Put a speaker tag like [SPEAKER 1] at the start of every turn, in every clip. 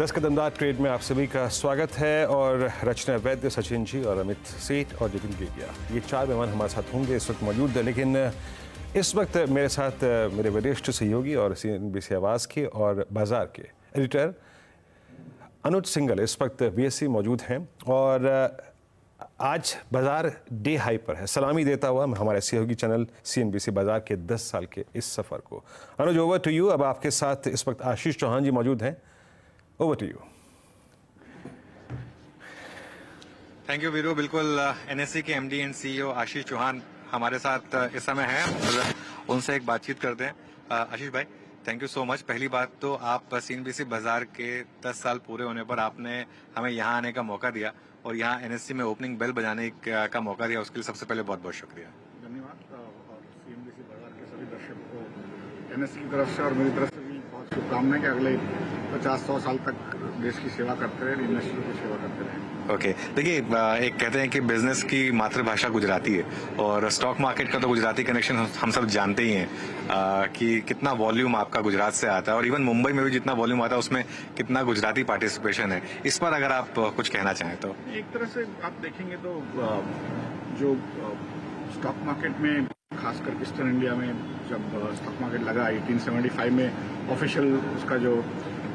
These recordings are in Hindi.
[SPEAKER 1] प्लस कदमदार ट्रेड में आप सभी का स्वागत है। और रचना वैद्य, सचिन जी और अमित सेठ और जतिन गेडिया, ये चार मेहमान हमारे साथ होंगे इस वक्त मौजूद है। लेकिन इस वक्त मेरे साथ मेरे वरिष्ठ सहयोगी और CNBC आवाज़ के और बाजार के एडिटर अनुज सिंगल इस वक्त BSc मौजूद हैं। और आज बाजार डे हाई पर है, सलामी देता हुआ हमारे सहयोगी चैनल CNBC बाजार के 10 साल के इस सफ़र को। अनुज, ओवर टू यू। अब आपके साथ इस वक्त आशीष चौहान जी मौजूद हैं। Over to you.
[SPEAKER 2] Thank you Veeru. बिल्कुल NSE के MD and CEO Ashish Chauhan हमारे साथ इस समय हैं और उनसे एक बातचीत करते हैं। आशीष भाई, थैंक यू सो मच। पहली बात तो आप CNBC बाजार के 10 साल पूरे होने पर आपने हमें यहाँ आने का मौका दिया और यहाँ NSE में ओपनिंग बेल बजाने का मौका दिया, उसके लिए सबसे पहले बहुत बहुत शुक्रिया।
[SPEAKER 3] धन्यवाद। और CNBC बाजार के सभी दर्शकों को NSE की तरफ से और मेरी तरफ से भी बहुत शुभकामनाएं कि अगले 50-100 साल तक देश की सेवा करते रहे, इन्वेस्टरों की सेवा करते रहे।
[SPEAKER 2] ओके, देखिए, एक कहते हैं कि बिजनेस की मातृभाषा गुजराती है और स्टॉक मार्केट का तो गुजराती कनेक्शन हम सब जानते ही हैं कि कितना वॉल्यूम आपका गुजरात से आता है और इवन मुंबई में भी जितना वॉल्यूम आता है उसमें कितना गुजराती पार्टिसिपेशन है। इस पर अगर आप कुछ कहना चाहें तो।
[SPEAKER 3] एक तरह से आप देखेंगे तो जो स्टॉक मार्केट में, खासकर ईस्टर्न इंडिया में जब स्टॉक मार्केट लगा 1875 में ऑफिशियल उसका जो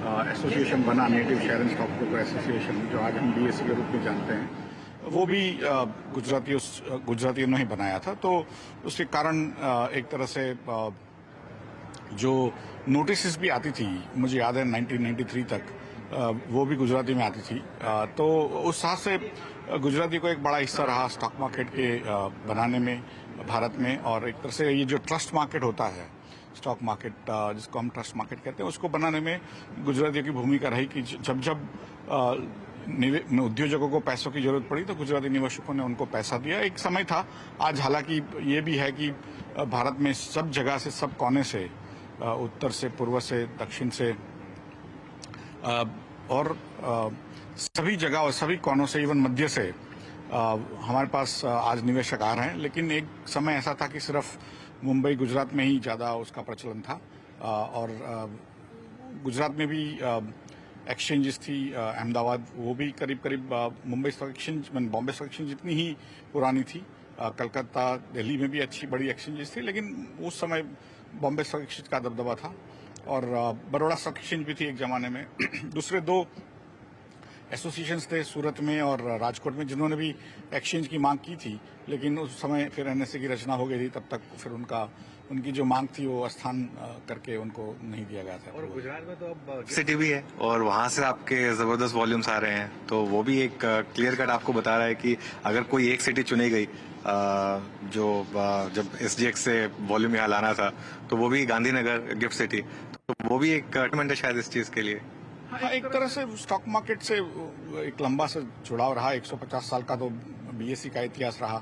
[SPEAKER 3] एसोसिएशन बना, native share and stock broker association, जो आज हम BSE के रूप में जानते हैं, वो भी गुजरातियों ने ही बनाया था। तो उसके कारण एक तरह से जो नोटिस भी आती थी, मुझे याद है 1993 तक वो भी गुजराती में आती थी। तो उस हिसाब से गुजराती को एक बड़ा हिस्सा रहा स्टॉक मार्केट के बनाने में भारत में। और एक तरह से ये जो ट्रस्ट मार्केट होता है, स्टॉक मार्केट जिसको हम ट्रस्ट मार्केट कहते हैं, उसको बनाने में गुजरातियों की भूमिका रही कि जब उद्योजकों को पैसों की जरूरत पड़ी तो गुजराती निवेशकों ने उनको पैसा दिया। एक समय था। आज हालांकि ये भी है कि भारत में सब जगह से, सब कोने से, उत्तर से, पूर्व से, दक्षिण से और सभी जगह और सभी कोनों से, इवन मध्य से हमारे पास आज निवेशक आ रहे हैं। लेकिन एक समय ऐसा था कि सिर्फ मुंबई, गुजरात में ही ज़्यादा उसका प्रचलन था। और गुजरात में भी एक्सचेंजेस थी, अहमदाबाद, वो भी करीब करीब Mumbai stock exchange, Bombay stock exchange जितनी ही पुरानी थी। कलकत्ता, दिल्ली में भी अच्छी बड़ी एक्सचेंजेस थी, लेकिन उस समय बॉम्बे स्टॉक एक्सचेंज का दबदबा था। और बड़ौदा स्टॉक एक्सचेंज भी थी एक जमाने में। दूसरे दो एसोसिएशंस थे सूरत में और राजकोट में, जिन्होंने भी एक्सचेंज की मांग की थी, लेकिन उस समय फिर NSE की रचना हो गई थी। तब तक फिर उनकी जो मांग थी वो स्थान करके उनको नहीं दिया गया था।
[SPEAKER 2] और गुजरात में तो अब सिटी भी है और वहां से आपके जबरदस्त वॉल्यूम्स आ रहे हैं, तो वो भी एक क्लियर कट आपको बता रहा है कि अगर कोई एक सिटी चुनी गई जब SGX से वॉल्यूम यहाँ लाना था, तो वो भी गांधीनगर, गिफ्ट सिटी, तो वो भी एक कमिटमेंट है शायद इस चीज के लिए।
[SPEAKER 3] हाँ, एक तरह से स्टॉक मार्केट से एक लंबा सा जुड़ाव रहा। 150 साल का तो BSE का इतिहास रहा।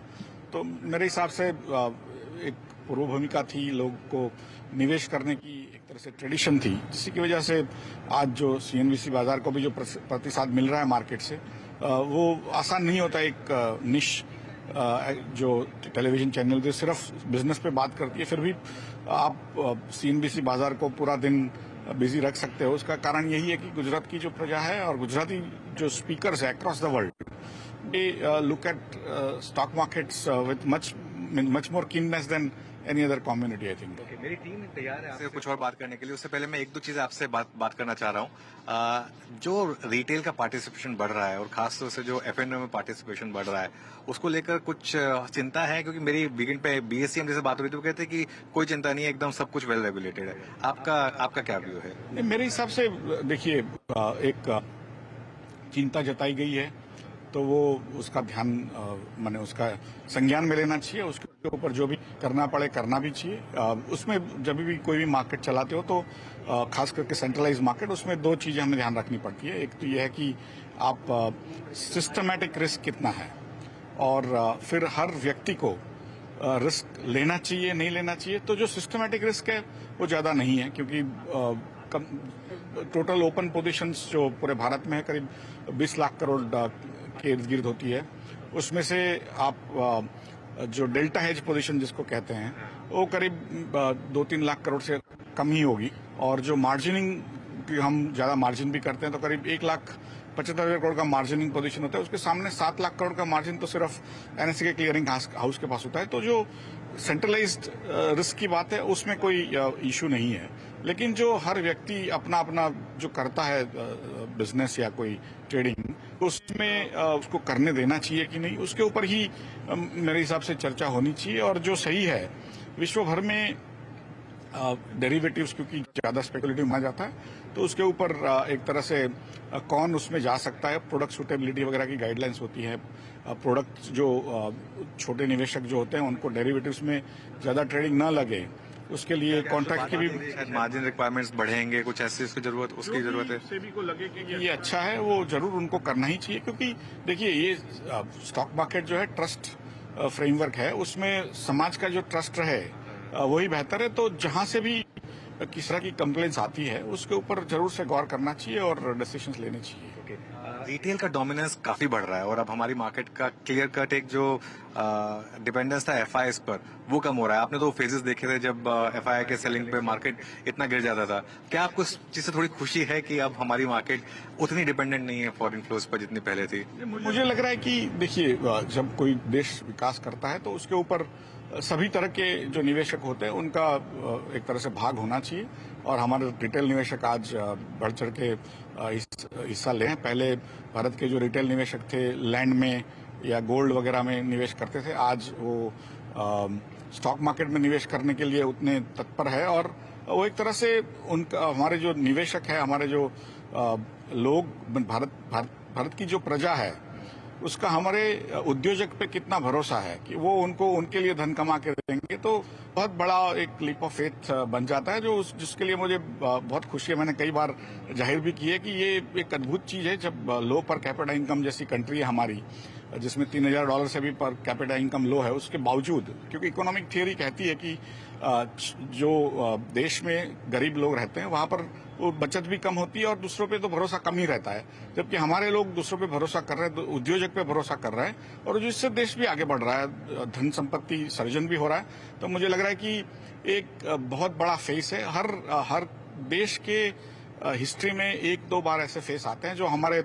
[SPEAKER 3] तो मेरे हिसाब से एक पूर्व भूमिका थी, लोग को निवेश करने की एक तरह से ट्रेडिशन थी, जिसकी की वजह से आज जो CNBC बाजार को भी जो प्रतिसाद मिल रहा है मार्केट से, वो आसान नहीं होता। एक निश जो टेलीविजन चैनल जो सिर्फ बिजनेस पे बात करती है, फिर भी आप CNBC बाजार को पूरा दिन बिजी रख सकते हो। उसका कारण यही है कि गुजरात की जो प्रजा है और गुजराती जो स्पीकर्स है across the world, they look at stock markets with much more keenness than any other community, I think.
[SPEAKER 2] मेरी टीम तैयार है आपसे कुछ और बात करने के लिए। उससे पहले मैं एक दो चीजें आपसे बात करना चाह रहा हूँ। जो रिटेल का पार्टिसिपेशन बढ़ रहा है और खासतौर से जो F&O में पार्टिसिपेशन बढ़ रहा है, उसको लेकर कुछ चिंता है? क्योंकि मेरी वीकेंड पे BSE MD से बात हो रही थी, वो कहते हैं कि कोई चिंता नहीं है, एकदम सब कुछ वेल रेगुलेटेड है। आपका क्या व्यू है?
[SPEAKER 3] मेरे हिसाब से देखिए, एक चिंता जताई गई है तो वो उसका ध्यान माने उसका संज्ञान में लेना चाहिए। उसके ऊपर जो भी करना पड़े करना भी चाहिए। उसमें जब भी कोई भी मार्केट चलाते हो तो खास करके सेंट्रलाइज मार्केट, उसमें दो चीजें हमें ध्यान रखनी पड़ती है। एक तो यह है कि आप सिस्टमैटिक रिस्क कितना है, और फिर हर व्यक्ति को रिस्क लेना चाहिए नहीं लेना चाहिए। तो जो सिस्टमैटिक रिस्क है वो ज्यादा नहीं है, क्योंकि टोटल ओपन पोजीशंस जो पूरे भारत में है करीब 20 लाख करोड़ के इर्द गिर्द होती है। उसमें से आप जो डेल्टा हेज पोजीशन जिसको कहते हैं, वो करीब 2-3 लाख करोड़ से कम ही होगी। और जो मार्जिनिंग क्योंकि हम ज़्यादा मार्जिन भी करते हैं, तो करीब 1,75,000 करोड़ का मार्जिनिंग पोजीशन होता है। उसके सामने 7 लाख करोड़ का मार्जिन तो सिर्फ एनएससी के क्लियरिंग हाउस के पास होता है। तो जो सेंट्रलाइज्ड रिस्क की बात है उसमें कोई इशू नहीं है, लेकिन जो हर व्यक्ति अपना अपना जो करता है बिजनेस या कोई ट्रेडिंग, उसमें उसको करने देना चाहिए कि नहीं, उसके ऊपर ही मेरे हिसाब से चर्चा होनी चाहिए। और जो सही है, विश्व भर में डेरिवेटिव्स क्योंकि ज़्यादा स्पेकुलेटिव माना जाता है, तो उसके ऊपर एक तरह से कौन उसमें जा सकता है, प्रोडक्ट सूटेबिलिटी वगैरह की गाइडलाइंस होती है। प्रोडक्ट जो छोटे निवेशक जो होते हैं उनको डेरिवेटिव्स में ज़्यादा ट्रेडिंग ना लगे, उसके लिए कॉन्ट्रैक्ट की भी
[SPEAKER 2] मार्जिन रिक्वायरमेंट्स बढ़ेंगे, कुछ ऐसी उसकी जरूरत है।
[SPEAKER 3] सेबी को लगे कि ये अच्छा है, वो जरूर उनको करना ही चाहिए। क्योंकि देखिए, ये स्टॉक मार्केट जो है ट्रस्ट फ्रेमवर्क है, उसमें समाज का जो ट्रस्ट रहे वही बेहतर है। तो जहां से भी किस तरह की कंप्लेंट्स आती है उसके ऊपर जरूर से गौर करना चाहिए और डिसीजंस लेने चाहिए।
[SPEAKER 2] रिटेल का डोमिनेंस काफी बढ़ रहा है और अब हमारी मार्केट का क्लियर कट एक जो डिपेंडेंस था एफआईआईएस पर, वो कम हो रहा है। आपने तो फेजेस देखे थे जब एफआईआई के सेलिंग पे मार्केट इतना गिर जाता था। क्या आपको इस चीज से थोड़ी खुशी है कि अब हमारी मार्केट उतनी डिपेंडेंट नहीं है फॉरेन फ्लोज पर जितनी पहले थी?
[SPEAKER 3] मुझे लग रहा है कि देखिए, जब कोई देश विकास करता है तो उसके ऊपर सभी तरह के जो निवेशक होते हैं उनका एक तरह से भाग होना चाहिए। और हमारे रिटेल निवेशक आज बढ़ चढ़ के हिस्सा ले हैं। पहले भारत के जो रिटेल निवेशक थे लैंड में या गोल्ड वगैरह में निवेश करते थे, आज वो स्टॉक मार्केट में निवेश करने के लिए उतने तत्पर है। और वो एक तरह से उनका, हमारे जो निवेशक है, हमारे जो लोग, भारत की जो प्रजा है, उसका हमारे उद्योजक पे कितना भरोसा है कि वो उनको उनके लिए धन कमा के देंगे, तो बहुत बड़ा एक लीप ऑफ फेथ बन जाता है, जिसके लिए मुझे बहुत खुशी है। मैंने कई बार जाहिर भी की है कि ये एक अद्भुत चीज है जब लो पर कैपिटा इनकम जैसी कंट्री है हमारी, जिसमें $3,000 से भी पर कैपिटा इनकम लो है, उसके बावजूद, क्योंकि इकोनॉमिक थियोरी कहती है कि जो देश में गरीब लोग रहते हैं वहां पर वो बचत भी कम होती है और दूसरों पे तो भरोसा कम ही रहता है, जबकि हमारे लोग दूसरों पे भरोसा कर रहे हैं, उद्योजक पे भरोसा कर रहे हैं, और जिससे देश भी आगे बढ़ रहा है, धन संपत्ति सर्जन भी हो रहा है। तो मुझे लग रहा है कि एक बहुत बड़ा फेस है। हर देश के हिस्ट्री में एक दो बार ऐसे फेस आते हैं जो हमारे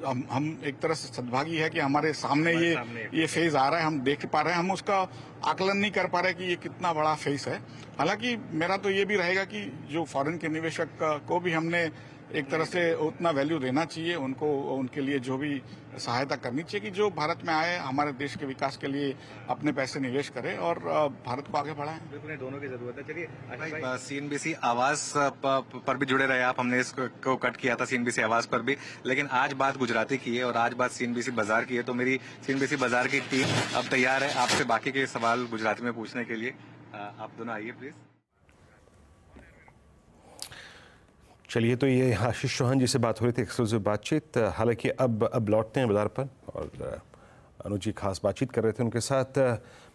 [SPEAKER 3] हम एक तरह से सद्भागी है कि हमारे सामने ये फेज आ रहा है, हम देख पा रहे हैं। हम उसका आकलन नहीं कर पा रहे कि ये कितना बड़ा फेस है। हालांकि मेरा तो ये भी रहेगा कि जो फॉरेन के निवेशक को भी हमने एक तरह से उतना वैल्यू देना चाहिए, उनको उनके लिए जो भी सहायता करनी चाहिए कि जो भारत में आए, हमारे देश के विकास के लिए अपने पैसे निवेश करें और भारत को आगे बढ़ाएं।
[SPEAKER 2] बिल्कुल, दोनों की जरूरत है। चलिए, सीएनबीसी आवाज पर भी जुड़े रहे आप। हमने इसको कट किया था सीएनबीसी आवाज पर भी, लेकिन आज बात गुजराती की है और आज बात सीएनबीसी बाजार की है। तो मेरी सीएनबीसी बाजार की टीम अब तैयार है आपसे बाकी के सवाल गुजराती में पूछने के लिए। आप दोनों आइए प्लीज।
[SPEAKER 1] चलिए, तो ये आशीष चौहान जी से बात हो रही थी, एक्सक्लूसिव बातचीत। हालांकि अब लौटते हैं बाजार पर और अनुज जी खास बातचीत कर रहे थे उनके साथ।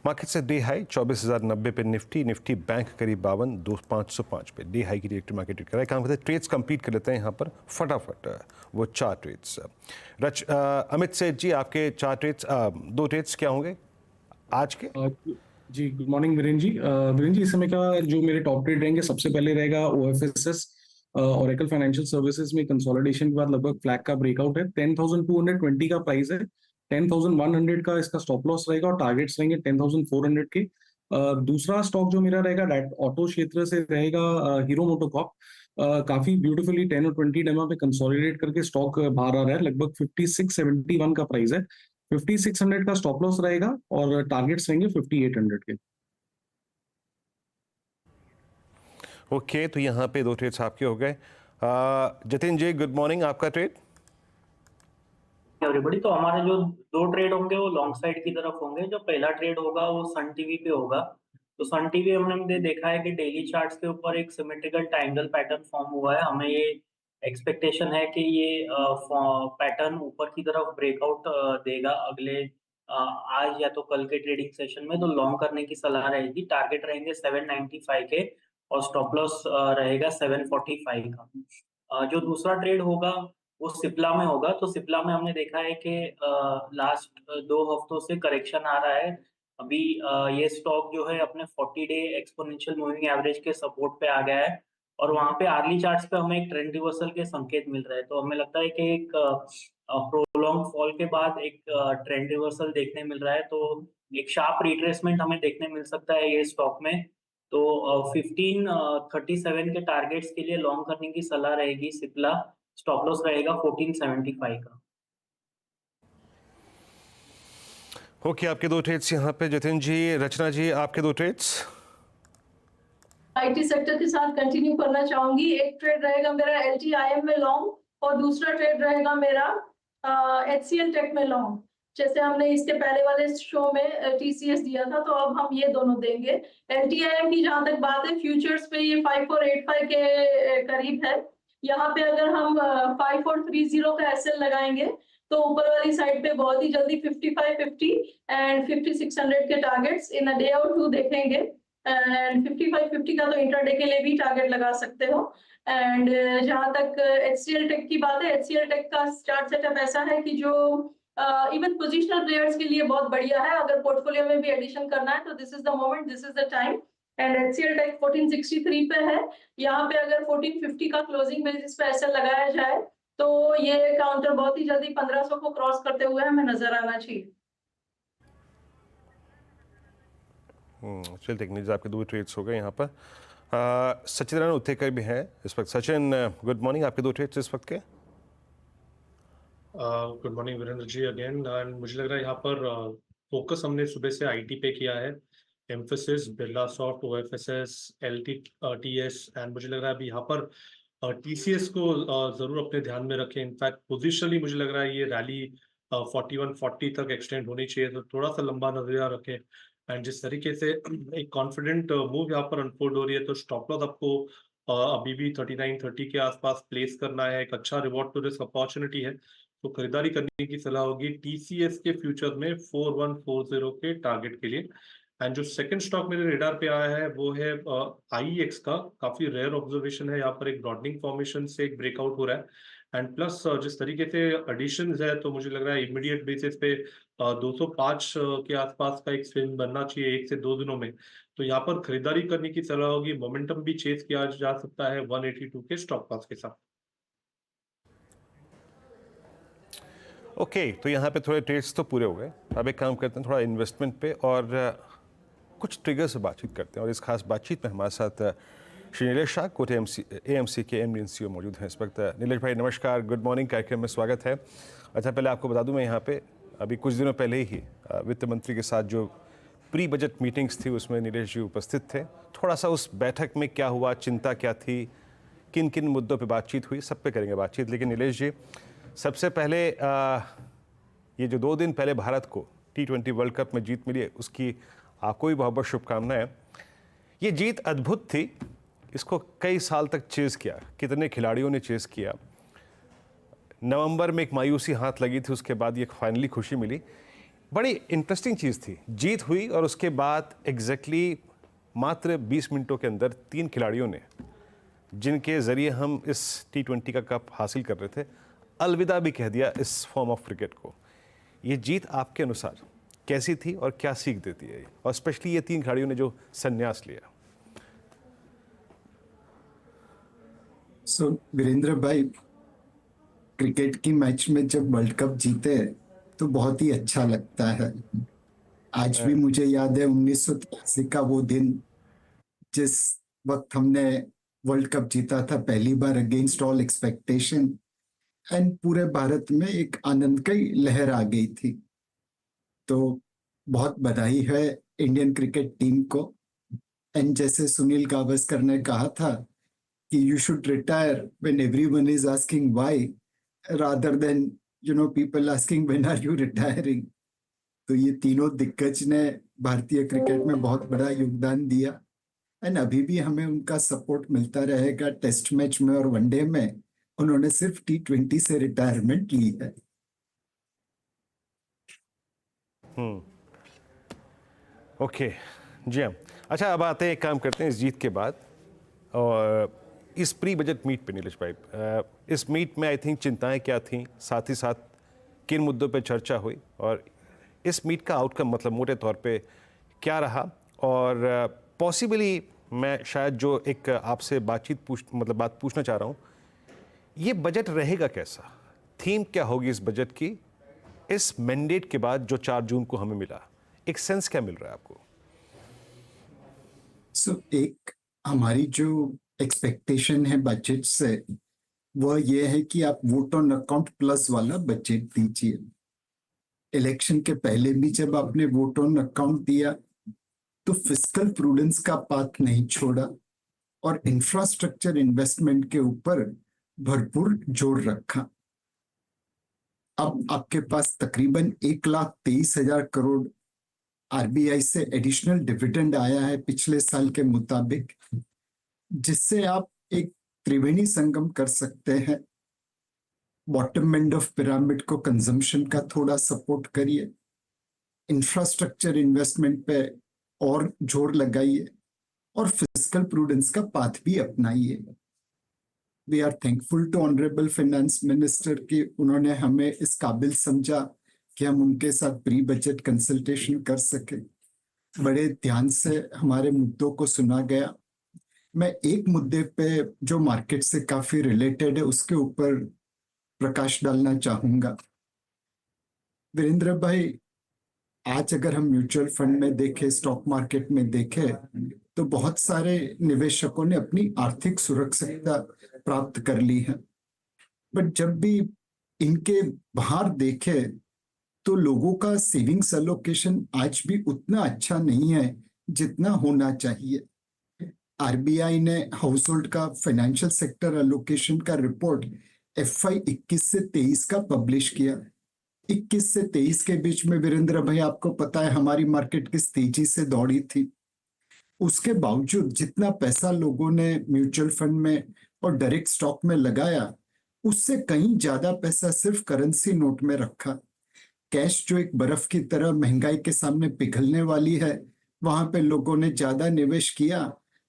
[SPEAKER 1] मार्केट से डे हाई 24,090 पे निफ्टी बैंक करीब 52,505 पे डे हाई की रिएक्टिव मार्केट ट्रेड कर रहा है। काम करते हैं, ट्रेड्स कंप्लीट कर लेते हैं यहाँ पर फटाफट वो 4 ट्रेड्स। अमित सेठ जी, आपके 4 ट्रेड्स, 2 ट्रेड्स क्या होंगे आज के?
[SPEAKER 4] जी, गुड मॉर्निंग वीरेंद्र जी। वीरेंद्र जी, इस समय का जो मेरे टॉप ट्रेड रहेंगे, सबसे पहले रहेगा OFSS, ओरेकल फाइनेंशियल सर्विसेज में कंसोलिडेशन के बाद लगभग फ्लैग का ब्रेकआउट है। 10,220 का प्राइस है, 10,100 का इसका स्टॉप लॉस रहेगा और टारगेट्स रहेंगे 10,400 के। दूसरा स्टॉक जो मेरा रहेगा ऑटो क्षेत्र से रहेगा हीरो मोटोकॉर्प। काफी ब्यूटीफुली 10 और 20 डेमा पे कंसोलिडेट करके स्टॉक बाहर आ रहा है। लगभग 5671 का प्राइस है, 5600 का स्टॉप लॉस रहेगा और टारगेट्स रहेंगे 5800 के।
[SPEAKER 1] ओके, तो यहाँ पे 2 ट्रेड्स आपके हो गए। जतिन जी, गुड मॉर्निंग, आपका ट्रेड?
[SPEAKER 5] एवरीबॉडी, तो हमारे जो 2 ट्रेड होंगे वो लॉन्ग साइड की तरफ होंगे। जो पहला ट्रेड होगा वो सन टीवी पे होगा। तो सन टीवी हमने देखा है कि डेली चार्ट्स के ऊपर एक सिमेट्रिकल ट्रायंगल पैटर्न फॉर्म हुआ है। हमें ये एक्सपेक्टेशन है कि ये पैटर्न ऊपर की तरफ ब्रेकआउट देगा अगले आज या तो कल के ट्रेडिंग सेशन में। तो लॉन्ग करने की सलाह रहेगी। टारगेट रहेंगे 795 के और स्टॉप लॉस रहेगा 745 का। जो दूसरा ट्रेड होगा वो सिप्ला में होगा। तो सिप्ला में हमने देखा है कि लास्ट 2 हफ्तों से करेक्शन आ रहा है। अभी ये स्टॉक जो है अपने 40 डे एक्सपोनेंशियल मूविंग एवरेज के सपोर्ट पे आ गया है और वहां पे आर्ली चार्ट्स पे हमें एक ट्रेंड रिवर्सल के संकेत मिल रहे हैं। तो हमें लगता है कि एक प्रोलॉन्ग फॉल के बाद एक ट्रेंड रिवर्सल देखने मिल रहा है, तो एक शार्प रिट्रेसमेंट हमें देखने मिल सकता है ये स्टॉक में। तो 1537 के टारगेट्स के लिए लॉन्ग करने की सलाह रहेगी सिप्ला। स्टॉप लॉस रहेगा 1475 का।
[SPEAKER 1] ओके, आपके दो ट्रेड्स यहाँ पे जतिन जी। रचना जी, आपके दो ट्रेड्स।
[SPEAKER 6] आईटी सेक्टर के साथ कंटिन्यू करना चाहूंगी। एक ट्रेड रहेगा मेरा एलटीआईएम में लॉन्ग और दूसरा ट्रेड रहेगा मेरा एचसीएल टेक में लॉन्ग। जैसे हमने इसके पहले वाले शो में टीसीएस दिया था, तो अब हम ये दोनों देंगे। एलटीआईएम की जहां तक बात है, फ्यूचर्स पे ये 5485 के करीब है। यहाँ पे अगर हम 5430 का एसएल लगाएंगे तो ऊपर वाली साइड पे बहुत ही जल्दी 5550 एंड 5600 के टारगेट्स इन अ डे और टू देखेंगे। एंड 5550 का तो इंट्राडे के लिए भी टारगेट लगा सकते हो। एंड जहां तक एचसीएल टेक की बात है, एचसीएल टेक का चार्ट सेटअप ऐसा है कि जो इवन पोजिशनल प्लेयर्स के लिए बहुत बढ़िया है। अगर पोर्टफोलियो में भी एडिशन करना है तो this is the moment, this is the time. And HCL tech 1463 पे है। यहाँ पे अगर 1450 का क्लोजिंग बेसिस पे एसएल लगाया जाए तो ये काउंटर बहुत ही जल्दी 1500 को क्रॉस करते हुए हमें नजर आना चाहिए।
[SPEAKER 1] चल टेक्निक्स, आपके दो ट्रेड्स हो गए यहाँ पर। सचिन उत्तेकर भी हैं इस वक्त। सचिन, गुड मॉर्निंग, आपके दो ट्रेड्स इस वक्त के।
[SPEAKER 7] Good morning Virendra ji again. And मुझे लग रहा है यहाँ पर फोकस हमने सुबह से आईटी पे किया है। Emphasis, Birlasoft, OFSS, LTTS and मुझे लग रहा है अभी यहाँ पर टीसीएस को जरूर अपने ध्यान में रखें। इनफैक्ट पोजिशनली मुझे लग रहा है ये रैली 4140 तक एक्सटेंड होनी चाहिए, तो थोड़ा सा लंबा नजरिया रखें। एंड जिस तरीके से एक कॉन्फिडेंट मूव यहाँ पर अनफोल्ड हो रही है, तो स्टॉप लॉस आपको अभी भी 3930 के आसपास प्लेस करना है। एक अच्छा रिवॉर्ड टू रिस्क अपॉर्चुनिटी है, तो खरीदारी करने की सलाह होगी टीसीएस के फ्यूचर में 4140 के टारगेट के लिए। एंड जो सेकंड स्टॉक मेरे रेडार पे आया है वो है आईएक्स का। काफी रेयर ऑब्जर्वेशन है, यहाँ पर एक ब्रॉडनिंग फॉर्मेशन से एक ब्रेकआउट हो रहा है। एंड प्लस जिस तरीके से एडिशंस है, तो मुझे लग रहा है इमीडिएट बेसिस पे 205 के आसपास का एक स्विंग बनना चाहिए 1 से 2 दिनों में। तो यहाँ पर खरीदारी करने की सलाह होगी। मोमेंटम भी चेस किया जा सकता है 182 के स्टॉप लॉस के साथ।
[SPEAKER 1] ओके, तो यहाँ पे थोड़े ट्रेड्स तो पूरे हो गए। अब एक काम करते हैं, थोड़ा इन्वेस्टमेंट पे और कुछ ट्रिगर से बातचीत करते हैं। और इस खास बातचीत में हमारे साथ श्री नीलेश शाह, कोटे एएमसी के एमडी एंड सीईओ मौजूद हैं इस वक्त। नीलेश भाई नमस्कार, गुड मॉर्निंग, कार्यक्रम में स्वागत है। अच्छा, पहले आपको बता दूं, मैं यहाँ पे अभी कुछ दिनों पहले ही वित्त मंत्री के साथ जो प्री बजट मीटिंग्स थी उसमें नीलेश जी उपस्थित थे। थोड़ा सा उस बैठक में क्या हुआ, चिंता क्या थी, किन किन मुद्दों पर बातचीत हुई, सब पे करेंगे बातचीत। लेकिन नीलेश जी, सबसे पहले ये जो 2 दिन पहले भारत को T20 वर्ल्ड कप में जीत मिली है, उसकी आपको भी बहुत बहुत शुभकामनाएं। ये जीत अद्भुत थी, इसको कई साल तक चेज़ किया, कितने खिलाड़ियों ने चेज़ किया। नवंबर में एक मायूसी हाथ लगी थी, उसके बाद ये फाइनली खुशी मिली। बड़ी इंटरेस्टिंग चीज़ थी, जीत हुई और उसके बाद एग्जैक्टली मात्र 20 मिनटों के अंदर 3 खिलाड़ियों ने, जिनके ज़रिए हम इस T20 का कप हासिल कर रहे थे, अलविदा भी कह दिया इस फॉर्म ऑफ क्रिकेट को। ये जीत आपके अनुसार कैसी थी और क्या सीख देती है, और स्पेशली ये 3 खिलाड़ियों ने जो संन्यास लिया?
[SPEAKER 8] वीरेंद्र भाई, क्रिकेट की मैच में जब वर्ल्ड कप जीते तो बहुत ही अच्छा लगता है। आज भी मुझे याद है 1983 का वो दिन, जिस वक्त हमने वर्ल्ड कप जीता था पहली बार अगेंस्ट ऑल एक्सपेक्टेशन, एंड पूरे भारत में एक आनंद की लहर आ गई थी। तो बहुत बधाई है इंडियन क्रिकेट टीम को। एंड जैसे सुनील गावस्कर ने कहा था कि you should retire when everyone is asking why rather than people asking when are you retiring. तो ये तीनों दिग्गज ने भारतीय क्रिकेट में बहुत बड़ा योगदान दिया, एंड अभी भी हमें उनका सपोर्ट मिलता रहेगा। टेस्ट मैच में और वनडे में उन्होंने सिर्फ T20 से रिटायरमेंट ली है।
[SPEAKER 1] ओके जी हाँ। अच्छा, अब आते हैं, एक काम करते हैं इस जीत के बाद और इस प्री बजट मीट पे। नीलेश भाई, इस मीट में आई थिंक चिंताएं क्या थीं, साथ ही साथ किन मुद्दों पे चर्चा हुई, और इस मीट का आउटकम मतलब मोटे तौर पे क्या रहा, और पॉसिबली मैं शायद जो एक आपसे बात पूछना चाह रहा हूँ, ये बजट रहेगा कैसा? थीम क्या होगी इस बजट की? इस मैंडेट के बाद जो 4 जून को हमें मिला, एक सेंस क्या मिल रहा है आपको?
[SPEAKER 8] एक हमारी जो एक्सपेक्टेशन है बजट से, वह यह है कि आप वोट ऑन अकाउंट प्लस वाला बजट दीजिए। इलेक्शन के पहले भी जब आपने वोट ऑन अकाउंट दिया तो फिस्कल प्रूडेंस का पाथ नहीं छोड़ा और इंफ्रास्ट्रक्चर इन्वेस्टमेंट के ऊपर भरपूर जोर रखा। अब आपके पास तकरीबन 1,23,000 करोड़ आरबीआई से एडिशनल डिविडेंड आया है पिछले साल के मुताबिक, जिससे आप एक त्रिवेणी संगम कर सकते हैं। बॉटम एंड ऑफ पिरामिड को कंजम्पशन का थोड़ा सपोर्ट करिए, इंफ्रास्ट्रक्चर इन्वेस्टमेंट पे और जोर लगाइए और फिस्कल प्रूडेंस का पाथ भी अपनाइए। We are thankful to honourable finance minister कि उन्होंने हमें इस काबिल समझा कि हम उनके साथ प्री बजट कंसल्टेशन कर सके। बड़े ध्यान से हमारे मुद्दों को सुना गया। मैं एक मुद्दे पे जो मार्केट से काफी रिलेटेड है उसके ऊपर प्रकाश डालना चाहूंगा। वीरेंद्र भाई, आज अगर हम म्यूचुअल फंड में देखें, स्टॉक मार्केट में देखें, तो बहुत सारे निवेशकों ने अपनी आर्थिक सुरक्षितता प्राप्त कर ली है, बट जब भी इनके बाहर देखे तो लोगों का सेविंग्स एलोकेशन आज भी उतना अच्छा नहीं है जितना होना चाहिए। आरबीआई ने हाउस होल्ड का फाइनेंशियल सेक्टर एलोकेशन का रिपोर्ट FY 21 से 23 का पब्लिश किया। 21 से 23 के बीच में वीरेंद्र भाई आपको पता है हमारी मार्केट किस तेजी से दौड़ी थी। उसके बावजूद जितना पैसा लोगों ने म्यूचुअल फंड में और डायरेक्ट स्टॉक में लगाया, उससे कहीं ज्यादा पैसा सिर्फ करेंसी नोट में रखा। कैश जो एक बर्फ की तरह महंगाई के सामने पिघलने वाली है, वहां पे लोगों ने ज्यादा निवेश किया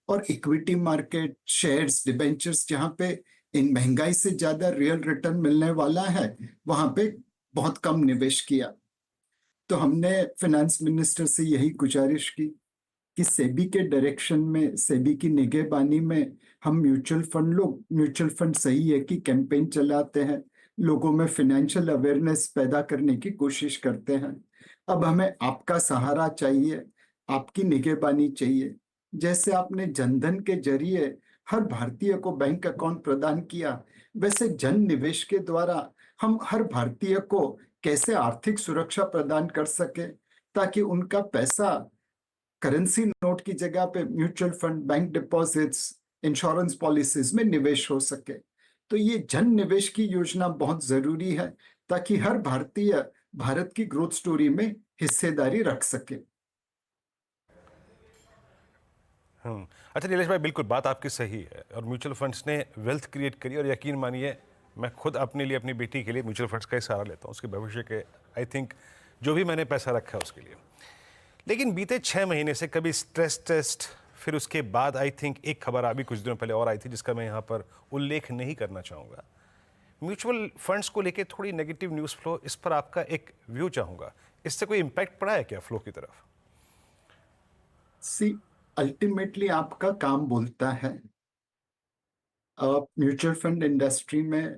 [SPEAKER 8] और इक्विटी मार्केट, शेयर्स, डिबेंचर्स, जहां पे इन महंगाई से ज्यादा रियल रिटर्न मिलने वाला है, वहां पे बहुत कम निवेश किया। तो हमने फाइनेंस मिनिस्टर से यही गुजारिश की कि सेबी के डायरेक्शन में, सेबी की निगहबानी में हम म्यूचुअल फंड सही है कि कैंपेन चलाते हैं, लोगों में फाइनेंशियल अवेयरनेस पैदा करने की कोशिश करते हैं। अब हमें आपका सहारा चाहिए, आपकी निगहबानी चाहिए। जैसे आपने जनधन के जरिए हर भारतीय को बैंक अकाउंट प्रदान किया, वैसे जन निवेश के द्वारा हम हर भारतीय को कैसे आर्थिक सुरक्षा प्रदान कर सके ताकि उनका पैसा करेंसी नोट की जगह पे mutual fund, bank deposits, insurance policies में निवेश हो सके। तो ये जन निवेश की योजना बहुत जरूरी है ताकि हर भारतीय भारत की ग्रोथ स्टोरी में हिस्सेदारी रख सके।
[SPEAKER 1] अच्छा नीलेश भाई, बिल्कुल बात आपकी सही है और म्यूचुअल फंड्स ने वेल्थ क्रिएट करी और यकीन मानिए मैं खुद अपने लिए, अपनी बेटी के लिए म्यूचुअल फंड्स का ही सहारा लेता हूँ, उसके भविष्य के आई थिंक जो भी मैंने पैसा रखा है उसके लिए। लेकिन बीते 6 महीने से कभी स्ट्रेस टेस्ट, फिर उसके बाद आई थिंक एक खबर अभी कुछ दिनों पहले और आई थी जिसका मैं यहाँ पर उल्लेख नहीं करना चाहूँगा। म्यूचुअल फंड्स को लेके थोड़ी नेगेटिव न्यूज़ फ्लो, इस पर आपका एक व्यू चाहूँगा। इससे कोई इम्पैक्ट पड़ा है क्या फ्लो की तरफ?
[SPEAKER 8] अल्टीमेटली आपका काम बोलता है। म्यूचुअल फंड इंडस्ट्री में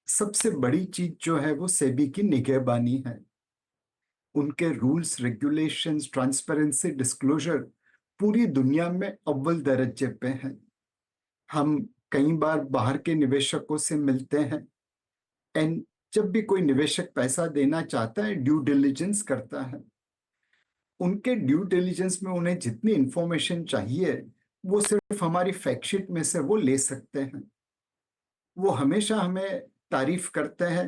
[SPEAKER 8] सबसे बड़ी चीज जो है वो सेबी की निगहबानी है। उनके रूल्स, रेगुलेशंस, ट्रांसपेरेंसी, डिस्क्लोजर पूरी दुनिया में अव्वल दर्जे पे हैं। हम कई बार बाहर के निवेशकों से मिलते हैं एंड जब भी कोई निवेशक पैसा देना चाहता है, ड्यू डिलिजेंस करता है। उनके ड्यू डिलिजेंस में उन्हें जितनी इंफॉर्मेशन चाहिए वो सिर्फ हमारी फैक्टशीट में से वो ले सकते हैं। वो हमेशा हमें तारीफ करते हैं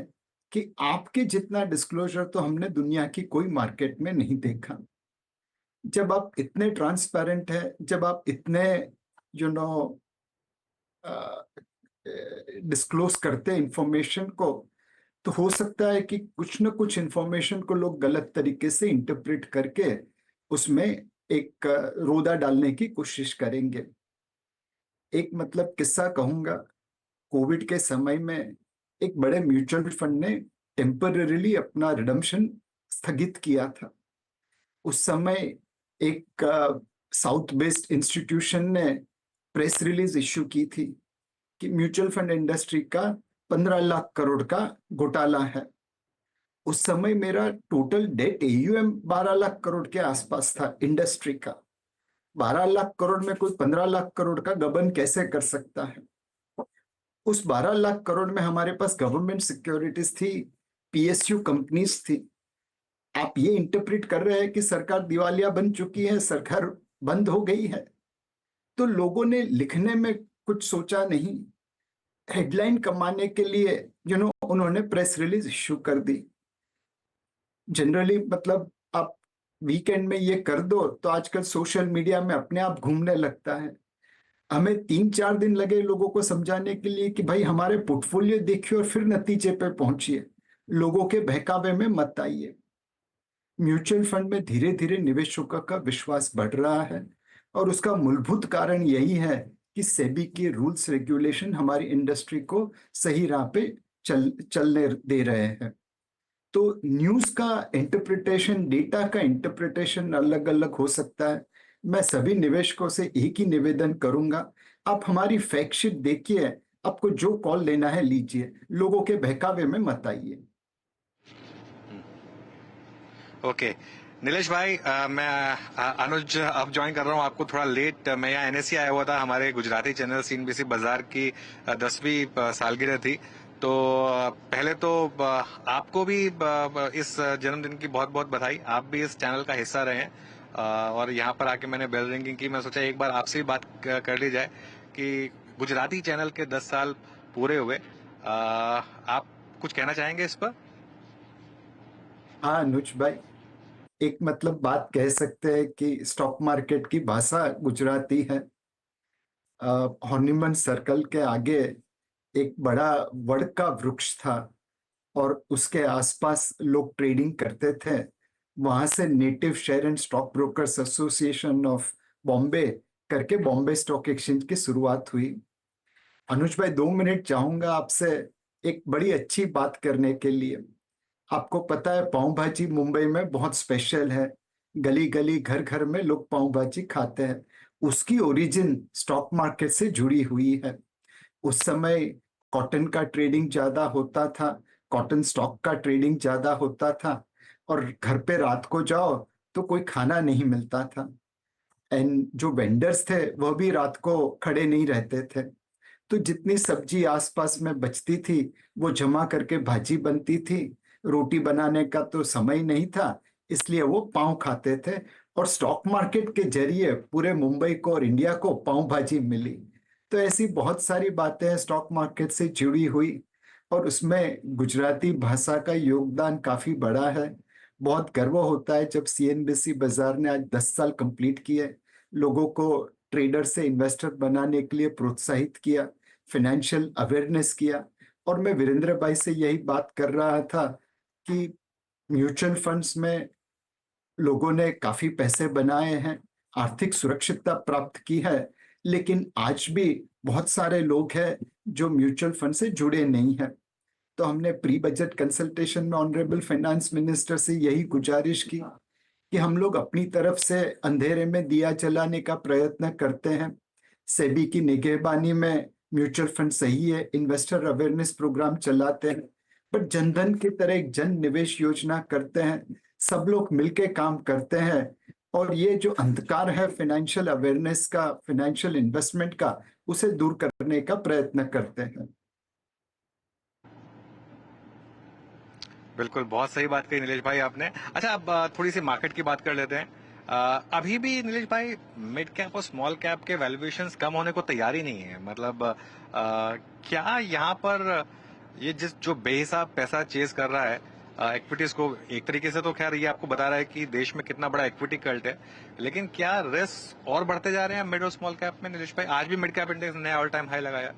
[SPEAKER 8] कि आपके जितना डिस्क्लोजर तो हमने दुनिया की कोई मार्केट में नहीं देखा। जब आप इतने ट्रांसपेरेंट है, जब आप इतने डिस्क्लोज करते हैं इंफॉर्मेशन को, तो हो सकता है कि कुछ न कुछ इंफॉर्मेशन को लोग गलत तरीके से इंटरप्रेट करके उसमें एक रोदा डालने की कोशिश करेंगे। एक मतलब किस्सा कहूंगा, कोविड के समय में एक बड़े म्यूचुअल फंड ने टेम्पररीली अपना रिडम्पशन स्थगित किया था। उस समय एक साउथ बेस्ड इंस्टीट्यूशन ने प्रेस रिलीज इश्यू की थी कि म्यूचुअल फंड इंडस्ट्री का 15 लाख करोड़ का घोटाला है। उस समय मेरा total date AUM 12 lakh crore के आसपास था इंडस्ट्री का। 12 लाख करोड़ में कोई 15 लाख करोड़ का गबन कैसे कर सकता है? उस 12 लाख करोड़ में हमारे पास गवर्नमेंट सिक्योरिटीज थी, PSU कंपनीज थी। आप ये इंटरप्रेट कर रहे हैं कि सरकार दिवालिया बन चुकी है, सरकार बंद हो गई है। तो लोगों ने लिखने में कुछ सोचा नहीं, हेडलाइन कमाने के लिए उन्होंने प्रेस रिलीज इश्यू कर दी। जनरली मतलब आप वीकेंड में ये कर दो तो आजकल सोशल मीडिया में अपने आप घूमने लगता है। हमें 3-4 दिन लगे लोगों को समझाने के लिए कि भाई हमारे पोर्टफोलियो देखिए और फिर नतीजे पे पहुंचिए, लोगों के बहकावे में मत आइए। म्यूचुअल फंड में धीरे धीरे निवेशकों का विश्वास बढ़ रहा है और उसका मूलभूत कारण यही है कि सेबी के रूल्स रेगुलेशन हमारी इंडस्ट्री को सही राह पे चलने दे रहे हैं। तो न्यूज का इंटरप्रिटेशन, डेटा का इंटरप्रिटेशन अलग अलग हो सकता है। मैं सभी निवेशकों से एक ही निवेदन करूंगा, आप हमारी फैक्ट शीट देखिए, आपको जो कॉल लेना है लीजिए, लोगों के बहकावे में मत आइए।
[SPEAKER 2] ओके नीलेश भाई, मैं अनुज अब ज्वाइन कर रहा हूँ आपको थोड़ा लेट। मैं यहाँ NSE आया हुआ था, हमारे गुजराती चैनल CNBC बाजार की 10वीं सालगिरह थी। तो पहले तो आपको भी इस जन्मदिन की बहुत बहुत बधाई। आप भी इस चैनल का हिस्सा रहे हैं और यहाँ पर आके मैंने बेल रिंगिंग की। मैं सोचा एक बार आपसे भी बात कर ली जाए कि गुजराती चैनल के 10 साल पूरे हुए, आप कुछ कहना चाहेंगे इस पर?
[SPEAKER 8] हाँ अनुज भाई, एक मतलब बात कह सकते हैं कि स्टॉक मार्केट की भाषा गुजराती है। हॉर्निमन सर्कल के आगे एक बड़ा वड़ का वृक्ष था और उसके आसपास लोग ट्रेडिंग करते थे। वहां से native share and stock brokers association of Bombay करके बॉम्बे स्टॉक एक्सचेंज की शुरुआत हुई। अनुज भाई 2 मिनट चाहूंगा आपसे एक बड़ी अच्छी बात करने के लिए। आपको पता है पाव भाजी मुंबई में बहुत स्पेशल है, गली गली घर घर में लोग पाव भाजी खाते हैं। उसकी ओरिजिन स्टॉक मार्केट से जुड़ी हुई है। उस समय कॉटन का ट्रेडिंग ज्यादा होता था, कॉटन स्टॉक का ट्रेडिंग ज्यादा होता था और घर पे रात को जाओ तो कोई खाना नहीं मिलता था। एंड जो वेंडर्स थे वह भी रात को खड़े नहीं रहते थे, तो जितनी सब्जी आसपास में बचती थी वो जमा करके भाजी बनती थी। रोटी बनाने का तो समय नहीं था, इसलिए वो पाव खाते थे और स्टॉक मार्केट के जरिए पूरे मुंबई को और इंडिया को पाव भाजी मिली। तो ऐसी बहुत सारी बातें हैं स्टॉक मार्केट से जुड़ी हुई और उसमें गुजराती भाषा का योगदान काफी बड़ा है। बहुत गर्व होता है जब CNBC बाजार ने आज 10 साल कंप्लीट किए, लोगों को ट्रेडर से इन्वेस्टर बनाने के लिए प्रोत्साहित किया, फाइनेंशियल अवेयरनेस किया। और मैं वीरेंद्र भाई से यही बात कर रहा था कि म्यूचुअल फंड्स में लोगों ने काफी पैसे बनाए हैं, आर्थिक सुरक्षितता प्राप्त की है, लेकिन आज भी बहुत सारे लोग हैं जो म्यूचुअल फंड से जुड़े नहीं हैं। तो हमने प्री बजट कंसल्टेशन में ऑनरेबल फाइनेंस मिनिस्टर से यही गुजारिश की कि हम लोग अपनी तरफ से अंधेरे में दिया जलाने का प्रयत्न करते हैं। सेबी की निगहबानी में म्यूचुअल फंड सही है, इन्वेस्टर अवेयरनेस प्रोग्राम चलाते हैं, बट जनधन की तरह एक जन निवेश योजना करते हैं, सब लोग मिलके काम करते हैं और ये जो अंधकार है फाइनेंशियल अवेयरनेस का, फाइनेंशियल इन्वेस्टमेंट का, उसे दूर करने का प्रयत्न करते हैं।
[SPEAKER 2] बिल्कुल, बहुत सही बात कही नीलेश भाई आपने। अच्छा, अब थोड़ी सी मार्केट की बात कर लेते हैं। अभी भी नीलेश भाई मिड कैप और स्मॉल कैप के वैल्यूएशंस कम होने को तैयार ही नहीं है। मतलब क्या यहाँ पर ये जो बेहिसाब पैसा चेज कर रहा है इक्विटीज को, एक तरीके से तो खैर ये आपको बता रहा है कि देश में कितना बड़ा इक्विटी कल्ट है, लेकिन क्या रिस्क और बढ़ते जा रहे हैं मिड और स्मॉल कैप में नीलेश भाई? आज भी मिड कैप इंडेक्स नया ऑल टाइम हाई लगाया।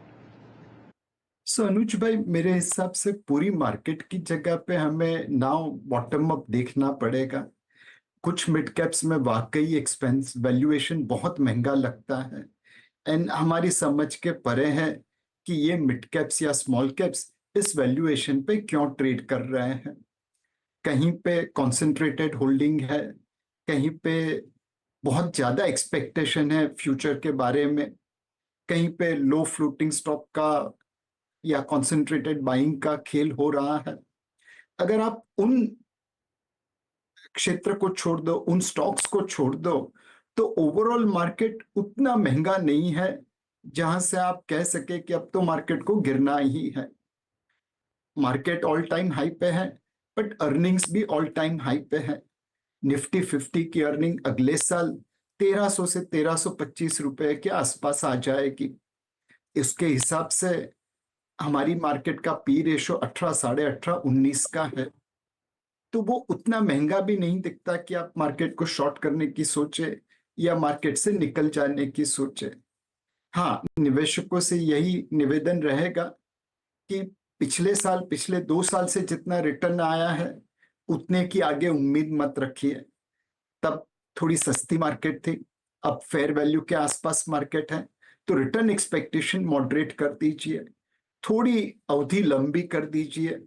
[SPEAKER 8] अनुज भाई मेरे हिसाब से पूरी मार्केट की जगह पे हमें नाउ बॉटम अप देखना पड़ेगा। कुछ मिड कैप्स में वाकई एक्सपेंस वैल्यूएशन बहुत महंगा लगता है एंड हमारी समझ के परे है कि ये मिड कैप्स या स्मॉल कैप्स इस वैल्यूएशन पे क्यों ट्रेड कर रहे हैं। कहीं पे कॉन्सेंट्रेटेड होल्डिंग है, कहीं पे बहुत ज्यादा एक्सपेक्टेशन है फ्यूचर के बारे में, कहीं पे लो फ्लोटिंग स्टॉक का या कॉन्सेंट्रेटेड बाइंग का खेल हो रहा है। अगर आप उन क्षेत्र को छोड़ दो, उन स्टॉक्स को छोड़ दो, तो ओवरऑल मार्केट उतना महंगा नहीं है जहां से आप कह सके कि अब तो मार्केट को गिरना ही है। मार्केट ऑल टाइम हाई पे है, बट अर्निंग्स भी ऑल टाइम हाई पे है। निफ्टी 50 की अर्निंग अगले साल 1300 से 1325 रुपए के आसपास आ जाएगी। इसके हिसाब से हमारी मार्केट का पी रेशो 18, 18.5, 19 का है। तो वो उतना महंगा भी नहीं दिखता कि आप मार्केट को शॉर्ट करने की सोचे या मार्केट से निकल जाने की सोचे। हाँ, निवेशकों से यही निवेदन रहेगा कि पिछले 2 साल से जितना रिटर्न आया है उतने की आगे उम्मीद मत रखिए। तब थोड़ी सस्ती मार्केट थी, अब फेयर वैल्यू के आसपास मार्केट है, तो रिटर्न एक्सपेक्टेशन मॉडरेट कर दीजिए, थोड़ी अवधि लंबी कर दीजिए।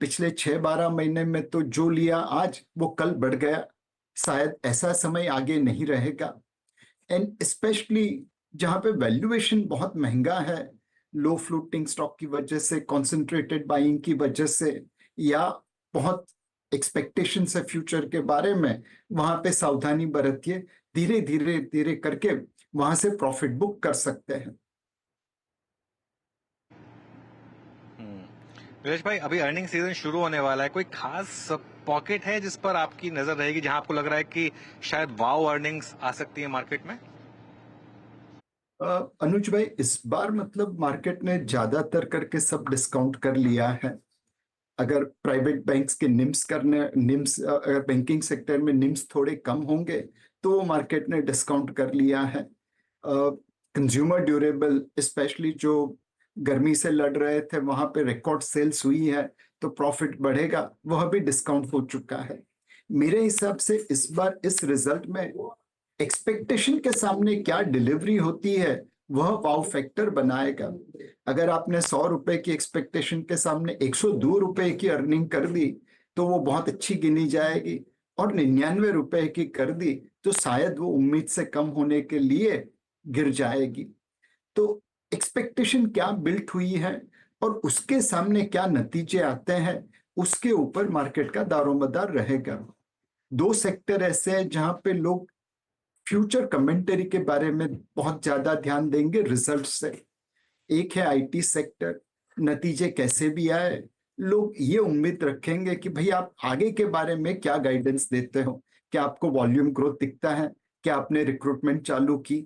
[SPEAKER 8] पिछले 6-12 महीने में तो जो लिया आज वो कल बढ़ गया, शायद ऐसा समय आगे नहीं रहेगा। एंड स्पेशली जहां पे वैल्यूएशन बहुत महंगा है, लो फ्लोटिंग स्टॉक की वजह से, कॉन्सेंट्रेटेड बाइंग की वजह से, या बहुत एक्सपेक्टेशन है फ्यूचर के बारे में, वहां पे सावधानी बरतिए। धीरे धीरे धीरे करके वहां से प्रॉफिट बुक कर सकते हैं।
[SPEAKER 2] नीरज भाई, अभी अर्निंग सीजन शुरू होने वाला है, कोई खास पॉकेट है जिस पर आपकी नजर रहेगी, जहां आपको लग रहा है कि शायद वाओ अर्निंग्स आ सकती है मार्केट में?
[SPEAKER 8] अनुज भाई, इस बार मतलब मार्केट ने ज्यादातर करके सब डिस्काउंट कर लिया है। अगर प्राइवेट बैंक्स के निम्स अगर बैंकिंग सेक्टर में निम्स थोड़े कम होंगे तो वो मार्केट ने डिस्काउंट कर लिया है। कंज्यूमर ड्यूरेबल, स्पेशली जो गर्मी से लड़ रहे थे, वहां पे रिकॉर्ड सेल्स हुई है तो प्रॉफिट बढ़ेगा, वह भी डिस्काउंट हो चुका है। मेरे हिसाब से इस बार इस रिजल्ट में एक्सपेक्टेशन के सामने क्या डिलीवरी होती है वह वाव फैक्टर बनाएगा। अगर आपने 100 रुपए की एक्सपेक्टेशन के सामने 102 रुपए की अर्निंग कर दी तो वो बहुत अच्छी गिनी जाएगी, और 99 रुपए की कर दी तो शायद वो उम्मीद से कम होने के लिए गिर जाएगी। तो एक्सपेक्टेशन क्या बिल्ट हुई है और उसके सामने क्या नतीजे आते हैं, उसके ऊपर मार्केट का दारोमदार रहेगा। 2 सेक्टर ऐसे हैं जहां पे लोग फ्यूचर कमेंटरी के बारे में बहुत ज्यादा ध्यान देंगे रिजल्ट से। एक है आईटी सेक्टर, नतीजे कैसे भी आए लोग ये उम्मीद रखेंगे कि भाई आप आगे के बारे में क्या गाइडेंस देते हो, क्या आपको वॉल्यूम ग्रोथ दिखता है, क्या आपने रिक्रूटमेंट चालू की,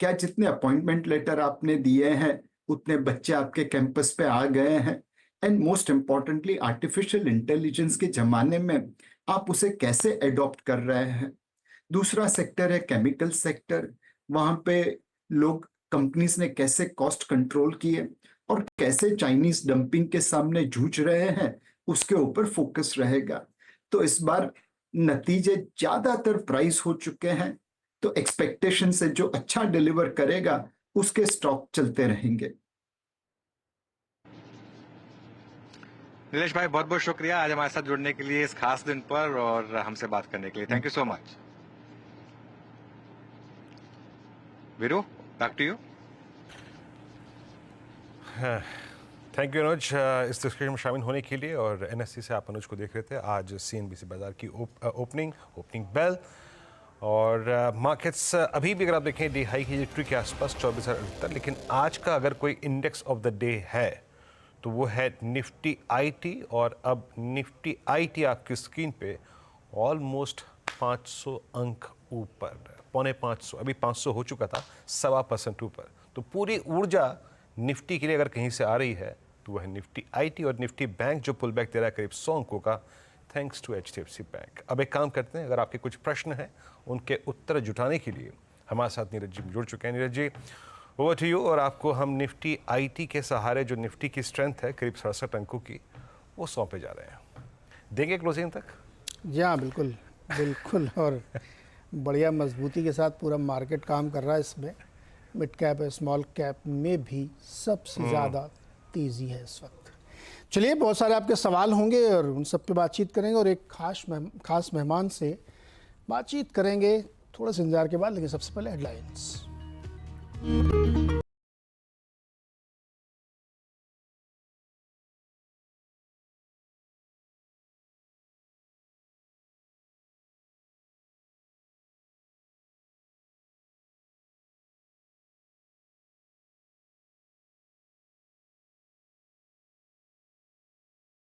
[SPEAKER 8] क्या जितने अपॉइंटमेंट लेटर आपने दिए हैं उतने बच्चे आपके कैंपस पे आ गए हैं, and most importantly artificial intelligence के जमाने में आप उसे कैसे एडॉप्ट कर रहे हैं। दूसरा सेक्टर है केमिकल सेक्टर, वहां पे लोग कंपनीज ने कैसे कॉस्ट कंट्रोल किए और कैसे चाइनीज डंपिंग के सामने जूझ रहे हैं, उसके ऊपर फोकस रहेगा। तो इस बार नतीजे ज्यादातर प्राइस हो चुके हैं, तो एक्सपेक्टेशन से जो अच्छा डिलीवर करेगा उसके स्टॉक चलते रहेंगे।
[SPEAKER 2] नीलेश भाई, बहुत बहुत शुक्रिया आज हमारे साथ जुड़ने के लिए इस खास दिन पर और हमसे बात करने के लिए। Thank you so much. Veeru, back to you.
[SPEAKER 1] Thank you Anuj इस डिस्कशन में शामिल होने के लिए। और एनएससी से आप अनुज को देख रहे थे। आज सीएनबीसी बाजार की ओपनिंग बेल और मार्केट्स अभी भी अगर आप देखें डे हाई की ट्री के आसपास 24,078, लेकिन आज का अगर कोई इंडेक्स ऑफ द डे है तो वो है निफ्टी आईटी। और अब निफ्टी आईटी आपकी स्क्रीन पे ऑलमोस्ट 500 अंक ऊपर, 450, अभी 500 हो चुका था, 1.25% ऊपर। तो पूरी ऊर्जा निफ्टी के लिए अगर कहीं से आ रही है तो वह है निफ्टी आईटी। और निफ्टी बैंक जो पुल बैक दे रहा है करीब 100 अंकों का, थैंक्स टू एचडीएफसी बैंक। अब एक काम करते हैं, अगर आपके कुछ प्रश्न हैं उनके उत्तर जुटाने के लिए हमारे साथ नीरज जी जुड़ चुके हैं। Neeraj ji, over to you. और आपको हम निफ्टी आईटी के सहारे जो निफ्टी की स्ट्रेंथ है करीब 67 अंकों की, वो सौंपे जा रहे हैं। देंगे क्लोजिंग तक?
[SPEAKER 9] जी हाँ, बिल्कुल बिल्कुल। और बढ़िया मजबूती के साथ पूरा मार्केट काम कर रहा है। इसमें मिड कैप और स्मॉल कैप में भी सबसे ज़्यादा तेज़ी है इस वक्त। चलिए, बहुत सारे आपके सवाल होंगे और उन सब पे बातचीत करेंगे और एक खास मेहमान से बातचीत करेंगे थोड़ा सा इंतजार के बाद, लेकिन सबसे पहले हेडलाइंस।